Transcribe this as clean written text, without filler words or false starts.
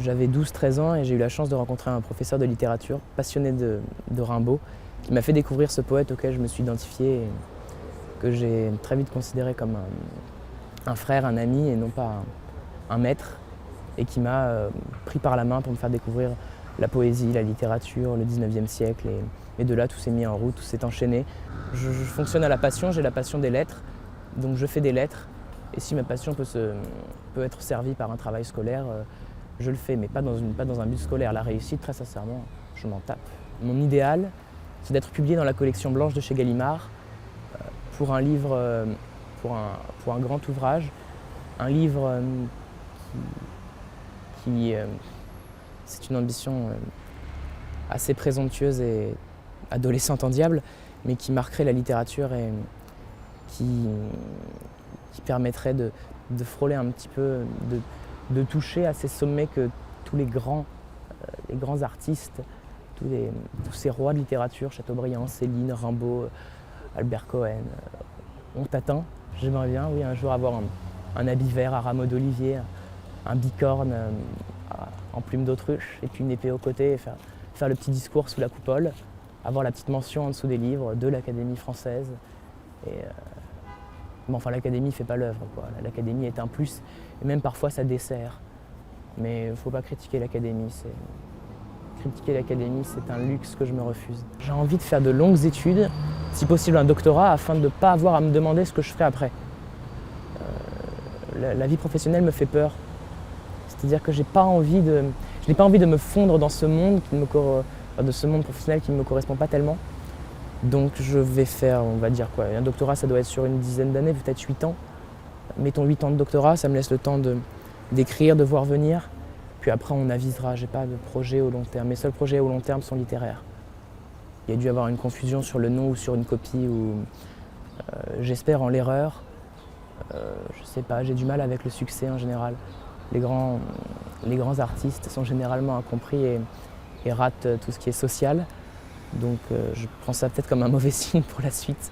J'avais 12-13 ans et j'ai eu la chance de rencontrer un professeur de littérature passionné de Rimbaud qui m'a fait découvrir ce poète auquel je me suis identifié et que j'ai très vite considéré comme un frère, un ami et non pas un maître, et qui m'a pris par la main pour me faire découvrir la poésie, la littérature, le 19e siècle. Et de là, tout s'est mis en route, tout s'est enchaîné. Je fonctionne à la passion, j'ai la passion des lettres, donc je fais des lettres. Et si ma passion peut être servie par un travail scolaire, je le fais, mais pas dans un but scolaire. La réussite, très sincèrement, je m'en tape. Mon idéal, c'est d'être publié dans la collection blanche de chez Gallimard pour un livre, pour un grand ouvrage, un livre qui c'est une ambition assez présomptueuse et adolescente en diable, mais qui marquerait la littérature et qui permettrait de frôler un petit peu, de toucher à ces sommets que tous les grands artistes, tous ces rois de littérature, Chateaubriand, Céline, Rimbaud, Albert Cohen, ont atteint. J'aimerais bien, oui, un jour avoir un habit vert à rameaux d'olivier, un bicorne en plume d'autruche et puis une épée au côté et faire le petit discours sous la coupole, avoir la petite mention en dessous des livres de l'Académie française. Bon, enfin, l'Académie ne fait pas l'œuvre, quoi. L'Académie est un plus et même parfois ça dessert. Mais il ne faut pas critiquer l'Académie. Critiquer l'Académie, c'est un luxe que je me refuse. J'ai envie de faire de longues études, si possible un doctorat, afin de ne pas avoir à me demander ce que je ferai après. La vie professionnelle me fait peur. C'est-à-dire que je n'ai pas envie de me fondre dans ce monde de ce monde professionnel qui ne me correspond pas tellement. Donc je vais faire, on va dire quoi, un doctorat ça doit être sur une dizaine d'années, peut-être 8 ans. Mettons 8 ans de doctorat, ça me laisse le temps d'écrire, de voir venir. Puis après on avisera, j'ai pas de projet au long terme. Mes seuls projets au long terme sont littéraires. Il y a dû y avoir une confusion sur le nom ou sur une copie, ou j'espère en l'erreur. Je sais pas, j'ai du mal avec le succès en général. Les grands artistes sont généralement incompris et ratent tout ce qui est social. Donc je prends ça peut-être comme un mauvais signe pour la suite.